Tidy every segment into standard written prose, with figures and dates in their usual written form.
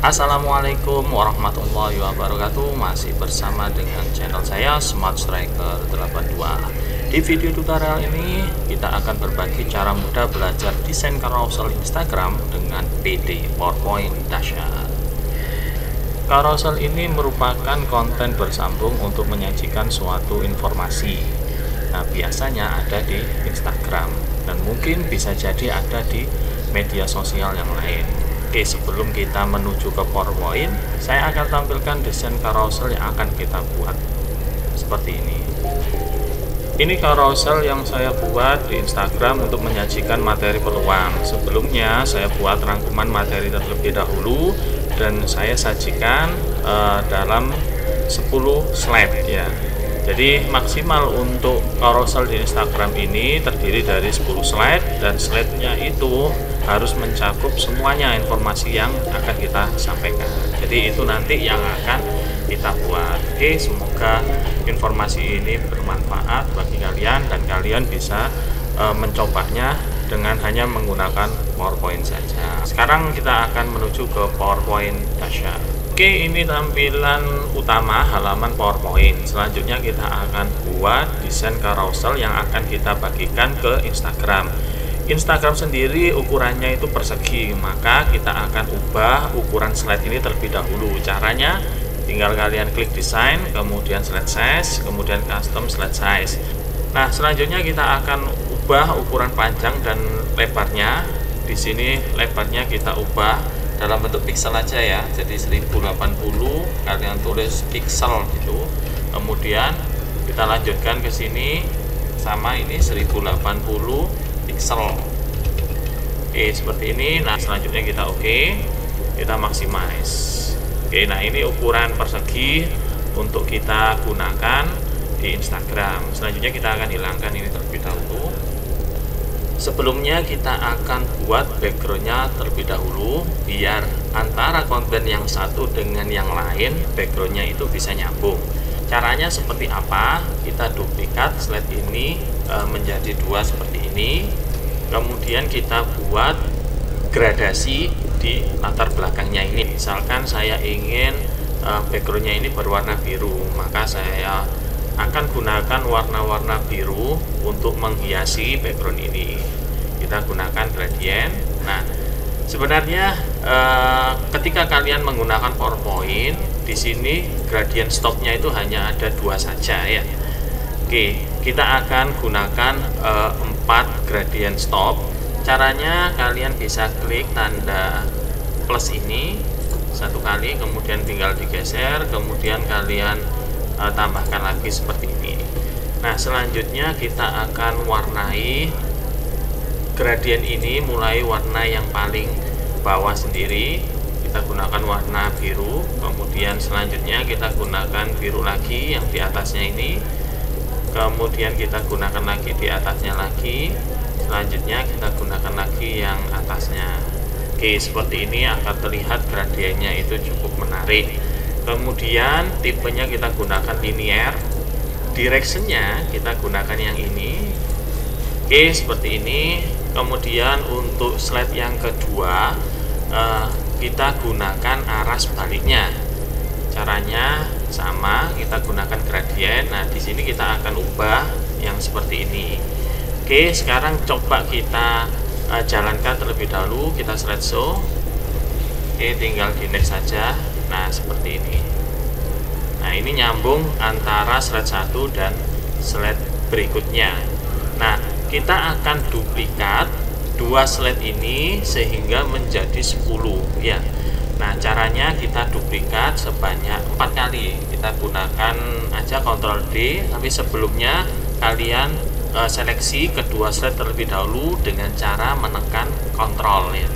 Assalamualaikum warahmatullahi wabarakatuh. Masih bersama dengan channel saya Smart Striker 82. Di video tutorial ini kita akan berbagi cara mudah belajar desain carousel Instagram dengan PD PowerPoint dahsyat. Carousel ini merupakan konten bersambung untuk menyajikan suatu informasi. Nah, biasanya ada di Instagram dan mungkin bisa jadi ada di media sosial yang lain. Oke, sebelum kita menuju ke PowerPoint, saya akan tampilkan desain carousel yang akan kita buat seperti ini. Ini carousel yang saya buat di Instagram untuk menyajikan materi peluang. Sebelumnya saya buat rangkuman materi terlebih dahulu dan saya sajikan dalam 10 slide ya. Jadi maksimal untuk carousel di Instagram ini terdiri dari 10 slide dan slide-nya itu harus mencakup semuanya informasi yang akan kita sampaikan. Jadi itu nanti yang akan kita buat. Oke, semoga informasi ini bermanfaat bagi kalian dan kalian bisa mencobanya dengan hanya menggunakan PowerPoint saja. Sekarang kita akan menuju ke PowerPoint dahsyat. Oke, ini tampilan utama halaman PowerPoint. Selanjutnya kita akan buat desain carousel yang akan kita bagikan ke Instagram. Instagram sendiri ukurannya itu persegi, maka kita akan ubah ukuran slide ini terlebih dahulu. Caranya tinggal kalian klik desain, kemudian slide size, kemudian custom slide size. Nah, selanjutnya kita akan ubah ukuran panjang dan lebarnya. Di sini lebarnya kita ubah dalam bentuk pixel aja ya, jadi 1080 kalian tulis pixel gitu. Kemudian kita lanjutkan ke sini sama ini 1080 pixel. Oke, seperti ini. Nah, selanjutnya kita kita maximize. Oke, nah ini ukuran persegi untuk kita gunakan di Instagram. Selanjutnya kita akan hilangkan ini terlebih dahulu. Sebelumnya kita akan buat backgroundnya terlebih dahulu biar antara konten yang satu dengan yang lain backgroundnya itu bisa nyambung. Caranya seperti apa? Kita duplikat slide ini menjadi dua seperti ini. Kemudian kita buat gradasi di latar belakangnya ini. Misalkan saya ingin backgroundnya ini berwarna biru, maka saya akan gunakan warna-warna biru untuk menghiasi background ini. Kita gunakan gradient. Nah, sebenarnya ketika kalian menggunakan PowerPoint, di sini gradient stopnya itu hanya ada dua saja ya. Oke, kita akan gunakan 4 gradient stop. Caranya kalian bisa klik tanda plus ini satu kali, kemudian tinggal digeser, kemudian kalian tambahkan lagi seperti ini. Nah, selanjutnya kita akan warnai gradient ini mulai warna yang paling bawah sendiri. Kita gunakan warna biru, kemudian selanjutnya kita gunakan biru lagi yang di atasnya ini, kemudian kita gunakan lagi di atasnya lagi, selanjutnya kita gunakan lagi yang atasnya. Oke, seperti ini akan terlihat gradiennya itu cukup menarik. Kemudian tipenya kita gunakan linear, directionnya kita gunakan yang ini. Oke, seperti ini. Kemudian untuk slide yang kedua kita gunakan arah sebaliknya. Caranya sama, kita gunakan gradient. Nah, di sini kita akan ubah yang seperti ini. Oke, sekarang coba kita jalankan terlebih dahulu. Kita slideshow. Oke, tinggal di next saja. Nah, seperti ini. Nah, ini nyambung antara slide 1 dan slide berikutnya. Nah, kita akan duplikat dua slide ini sehingga menjadi 10 ya. Nah, caranya kita duplikat sebanyak 4 kali. Kita gunakan aja Ctrl D, tapi sebelumnya kalian seleksi kedua slide terlebih dahulu dengan cara menekan Ctrl ya.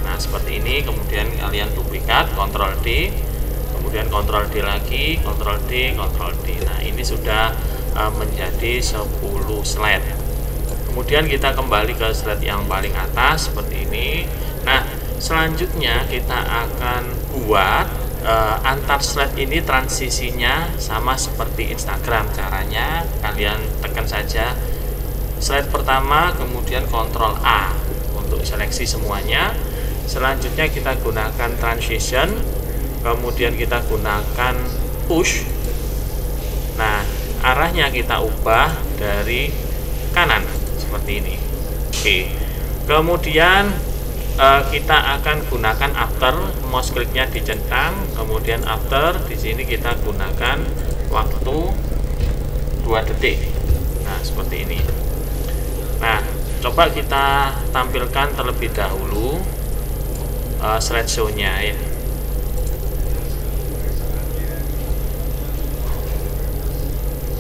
Nah, seperti ini, kemudian kalian duplikat Ctrl D, kemudian Ctrl D lagi, Ctrl D, Ctrl D. Nah, ini sudah menjadi 10 slide. Kemudian kita kembali ke slide yang paling atas seperti ini. Nah, selanjutnya kita akan buat antar slide ini transisinya sama seperti Instagram. Caranya kalian tekan saja slide pertama, kemudian Ctrl A untuk seleksi semuanya. Selanjutnya kita gunakan transition, kemudian kita gunakan push. Nah, arahnya kita ubah dari kanan seperti ini. Oke. Kemudian kita akan gunakan after, mouse kliknya dicentang, kemudian after di sini kita gunakan waktu 2 detik. Nah, seperti ini. Nah, coba kita tampilkan terlebih dahulu slideshow-nya ya.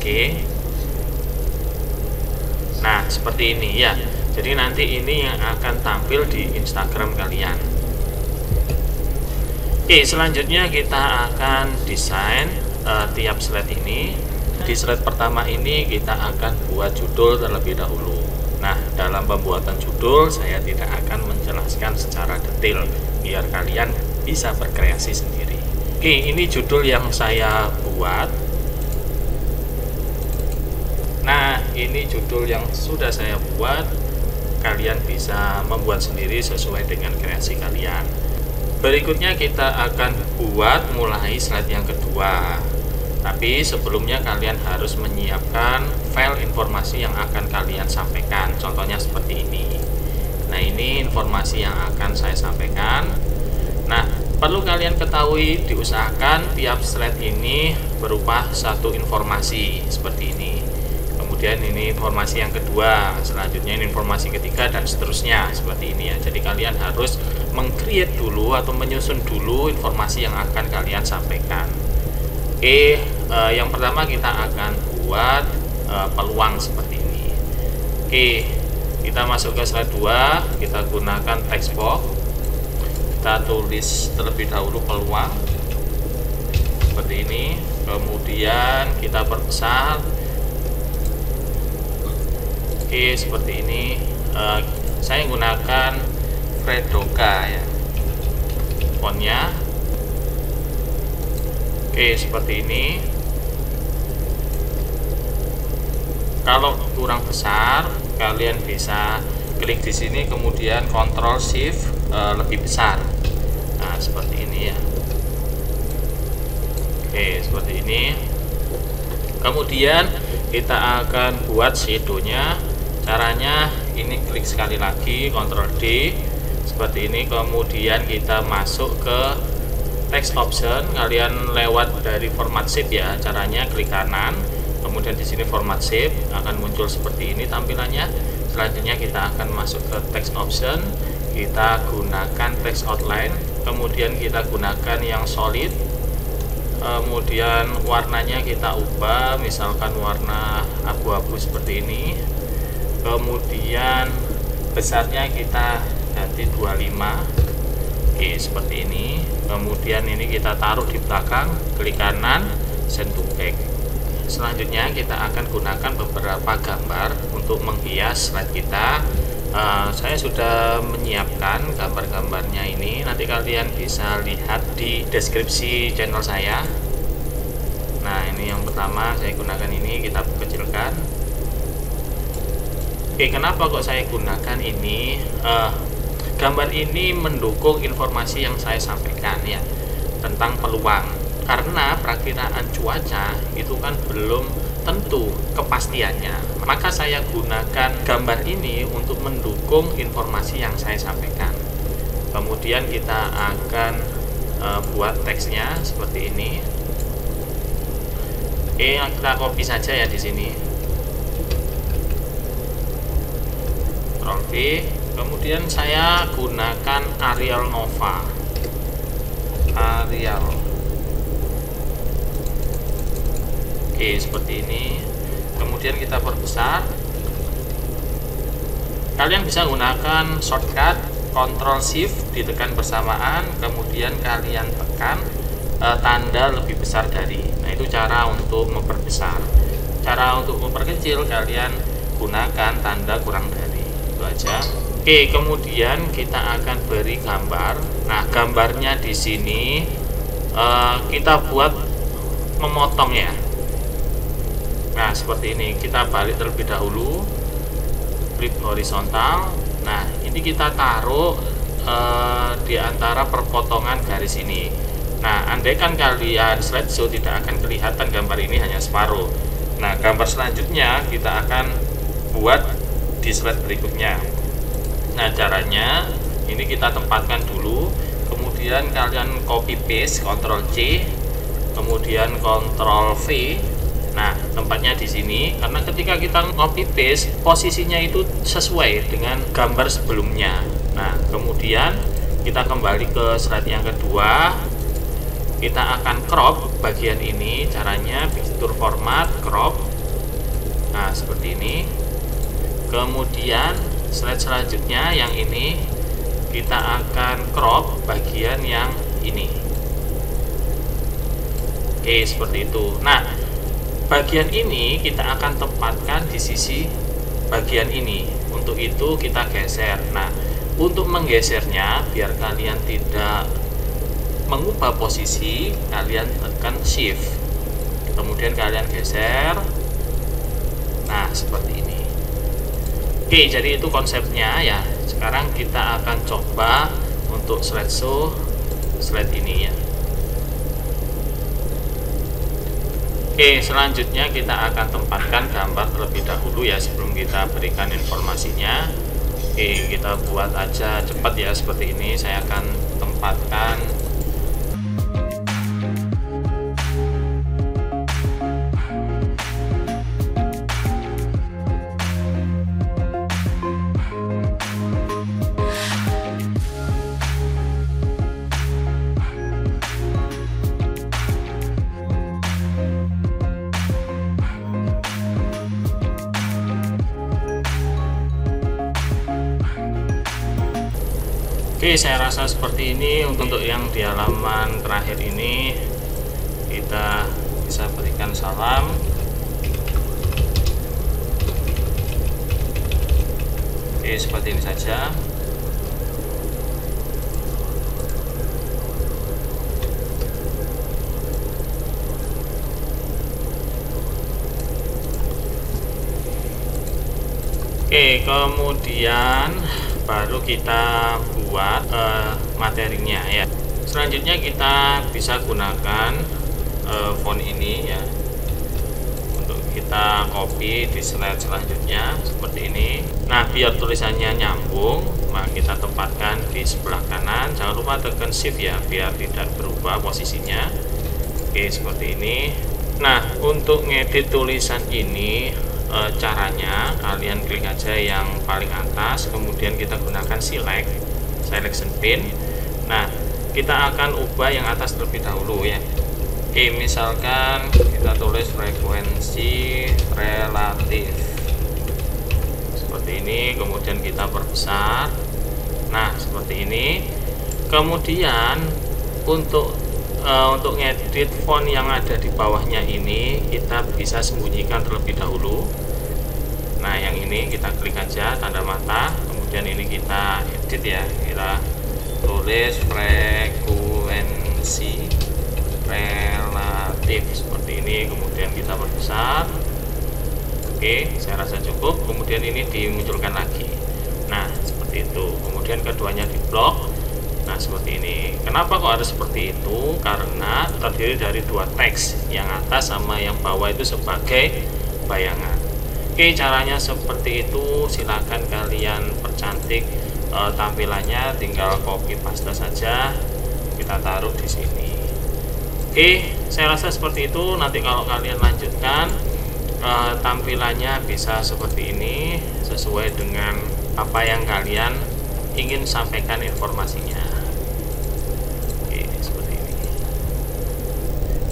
Oke. Nah, seperti ini ya. Jadi nanti ini yang akan tampil di Instagram kalian. Oke, selanjutnya kita akan desain tiap slide ini. Di slide pertama ini kita akan buat judul terlebih dahulu. Nah, dalam pembuatan judul saya tidak akan menjelaskan secara detail biar kalian bisa berkreasi sendiri. Oke, ini judul yang saya buat. Nah, ini judul yang sudah saya buat. Kalian bisa membuat sendiri sesuai dengan kreasi kalian. Berikutnya kita akan buat mulai slide yang kedua. Tapi sebelumnya kalian harus menyiapkan file informasi yang akan kalian sampaikan. Contohnya seperti ini. Nah, ini informasi yang akan saya sampaikan. Nah, perlu kalian ketahui, diusahakan tiap slide ini berupa satu informasi seperti ini. Kemudian ini informasi yang kedua, selanjutnya ini informasi ketiga, dan seterusnya seperti ini ya. Jadi kalian harus meng-create dulu atau menyusun dulu informasi yang akan kalian sampaikan. Oke, yang pertama kita akan buat peluang seperti ini. Oke, kita masuk ke slide 2, kita gunakan text box. Kita tulis terlebih dahulu peluang seperti ini, kemudian kita perbesar. Oke, seperti ini. Saya gunakan Fredoka ya, fontnya. Oke, seperti ini. Kalau kurang besar, kalian bisa klik di sini, kemudian Ctrl Shift lebih besar. Nah, seperti ini ya. Oke, seperti ini. Kemudian kita akan buat shadownya. Caranya ini klik sekali lagi, Ctrl D seperti ini, kemudian kita masuk ke text option. Kalian lewat dari format shape ya. Caranya klik kanan, kemudian di sini format shape akan muncul seperti ini tampilannya. Selanjutnya kita akan masuk ke text option, kita gunakan text outline, kemudian kita gunakan yang solid. Kemudian warnanya kita ubah, misalkan warna abu-abu seperti ini. Kemudian besarnya kita ganti 25. Oke, seperti ini. Kemudian ini kita taruh di belakang, klik kanan, send to back. Selanjutnya kita akan gunakan beberapa gambar untuk menghias slide kita. Saya sudah menyiapkan gambar-gambarnya ini, nanti kalian bisa lihat di deskripsi channel saya. Nah, ini yang pertama saya gunakan ini, kita kecilkan. Oke, kenapa kok saya gunakan ini? Gambar ini mendukung informasi yang saya sampaikan ya, tentang peluang. Karena perakiraan cuaca itu kan belum tentu kepastiannya, maka saya gunakan gambar ini untuk mendukung informasi yang saya sampaikan. Kemudian kita akan buat teksnya seperti ini. Oke, kita copy saja ya di sini. Ctrl V. Kemudian saya gunakan Arial Nova. Arial. Oke, seperti ini. Kemudian kita perbesar. Kalian bisa gunakan shortcut Ctrl Shift ditekan bersamaan, kemudian kalian tekan tanda lebih besar dari. Nah, itu cara untuk memperbesar. Cara untuk memperkecil kalian gunakan tanda kurang dari. Itu aja. Oke, kemudian kita akan beri gambar. Nah, gambarnya di sini kita buat memotong ya. Nah, seperti ini. Kita balik terlebih dahulu, flip horizontal. Nah, ini kita taruh di antara perpotongan garis ini. Nah, andaikan kalian slideshow tidak akan kelihatan gambar ini, hanya separuh. Nah, gambar selanjutnya kita akan buat di slide berikutnya. Nah, caranya ini kita tempatkan dulu, kemudian kalian copy paste, Ctrl C, kemudian Ctrl V. Nah, tempatnya di sini karena ketika kita copy paste posisinya itu sesuai dengan gambar sebelumnya. Nah, kemudian kita kembali ke slide yang kedua. Kita akan crop bagian ini. Caranya fitur format, crop. Nah, seperti ini. Kemudian slide selanjutnya yang ini kita akan crop bagian yang ini. Oke, seperti itu. Nah, bagian ini kita akan tempatkan di sisi bagian ini. Untuk itu kita geser. Nah, untuk menggesernya biar kalian tidak mengubah posisi, kalian tekan shift, kemudian kalian geser. Nah, seperti ini. Oke, jadi itu konsepnya ya. Sekarang kita akan coba untuk slideshow slide ini ya. Oke, selanjutnya kita akan tempatkan gambar terlebih dahulu ya, sebelum kita berikan informasinya. Oke, kita buat aja cepat ya, seperti ini. Saya akan tempatkan. Oke, saya rasa seperti ini. Untuk yang di halaman terakhir ini kita bisa berikan salam. Oke, seperti ini saja. Oke, kemudian baru kita buat materinya ya. Selanjutnya kita bisa gunakan font ini ya, untuk kita copy di slide selanjutnya seperti ini. Nah, biar tulisannya nyambung, maka kita tempatkan di sebelah kanan. Jangan lupa tekan shift ya, biar tidak berubah posisinya. Oke, seperti ini. Nah, untuk ngedit tulisan ini caranya kalian klik aja yang paling atas, kemudian kita gunakan selection pin. Nah, kita akan ubah yang atas terlebih dahulu ya. Oke, misalkan kita tulis frekuensi relatif seperti ini, kemudian kita perbesar. Nah, seperti ini. Kemudian untuk ngedit font yang ada di bawahnya ini kita bisa sembunyikan terlebih dahulu. Nah, yang ini kita klik aja tanda mata, kemudian ini kita edit ya, kita tulis frekuensi relatif seperti ini, kemudian kita perbesar. Oke, saya rasa cukup. Kemudian ini dimunculkan lagi. Nah, seperti itu. Kemudian keduanya di blok. Nah, seperti ini. Kenapa kok harus seperti itu? Karena terdiri dari dua teks, yang atas sama yang bawah itu sebagai bayangan. Oke, caranya seperti itu. Silakan kalian percantik tampilannya, tinggal copy paste saja, kita taruh di sini. Oke, saya rasa seperti itu. Nanti kalau kalian lanjutkan, tampilannya bisa seperti ini, sesuai dengan apa yang kalian ingin sampaikan informasinya. Oke, seperti ini.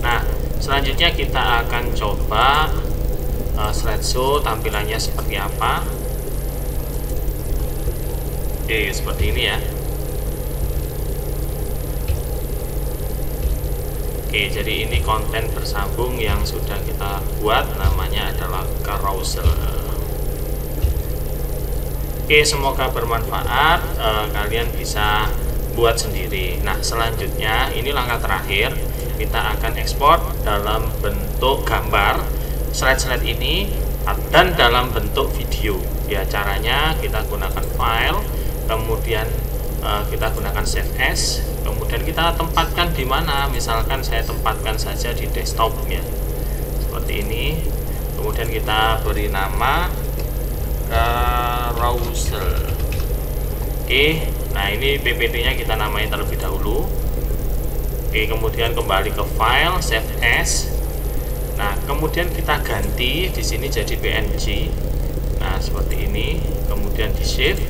Nah, selanjutnya kita akan coba slideshow tampilannya seperti apa. Oke, seperti ini ya. Oke, jadi ini konten bersambung yang sudah kita buat, namanya adalah carousel. Oke, semoga bermanfaat. Kalian bisa buat sendiri. Nah, selanjutnya ini langkah terakhir, kita akan ekspor dalam bentuk gambar slide-slide ini dan dalam bentuk video ya. Caranya kita gunakan file, kemudian kita gunakan save as, kemudian kita tempatkan di mana. Misalkan saya tempatkan saja di desktop ya, seperti ini. Kemudian kita beri nama carousel. Oke, nah ini PPT nya kita namai terlebih dahulu. Oke, kemudian kembali ke file, save as. Nah, kemudian kita ganti di sini jadi PNG. Nah, seperti ini. Kemudian di save.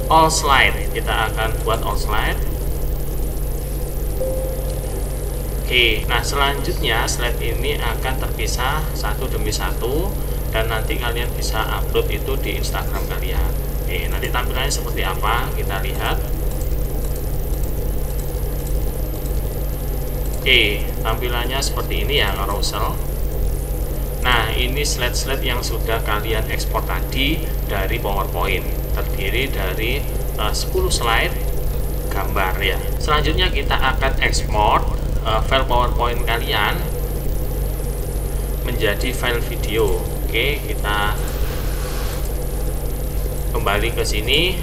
All slide, kita akan buat all slide. Oke, nah selanjutnya slide ini akan terpisah satu demi satu, dan nanti kalian bisa upload itu di Instagram kalian. Oke, nanti tampilannya seperti apa kita lihat. Oke, tampilannya seperti ini ya, carousel. Nah, ini slide-slide yang sudah kalian ekspor tadi dari PowerPoint, terdiri dari 10 slide gambar ya. Selanjutnya kita akan ekspor file PowerPoint kalian menjadi file video. Oke, kita kembali ke sini.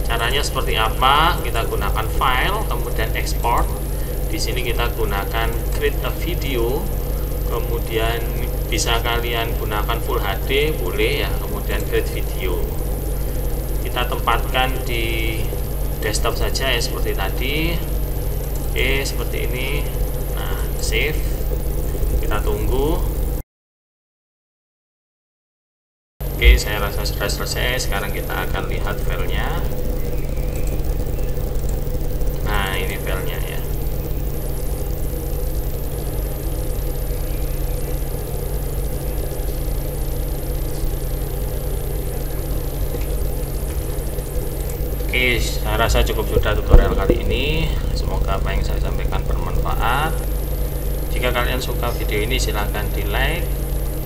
Caranya seperti apa? Kita gunakan file, kemudian ekspor. Di sini kita gunakan create a video, kemudian bisa kalian gunakan Full HD boleh ya, kemudian create video. Kita tempatkan di desktop saja ya, seperti tadi. Oke, seperti ini. Nah, save. Kita tunggu. Oke, saya rasa sudah selesai. Sekarang kita akan lihat filenya. Nah, ini filenya ya. Oke, saya rasa cukup sudah tutorial kali ini. Semoga apa yang saya sampaikan bermanfaat. Jika kalian suka video ini, silahkan di like.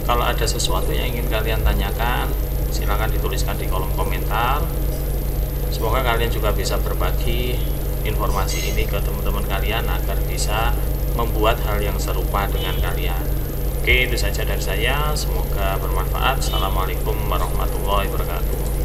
Kalau ada sesuatu yang ingin kalian tanyakan, silahkan dituliskan di kolom komentar. Semoga kalian juga bisa berbagi informasi ini ke teman-teman kalian agar bisa membuat hal yang serupa dengan kalian. Oke, itu saja dari saya. Semoga bermanfaat. Assalamualaikum warahmatullahi wabarakatuh.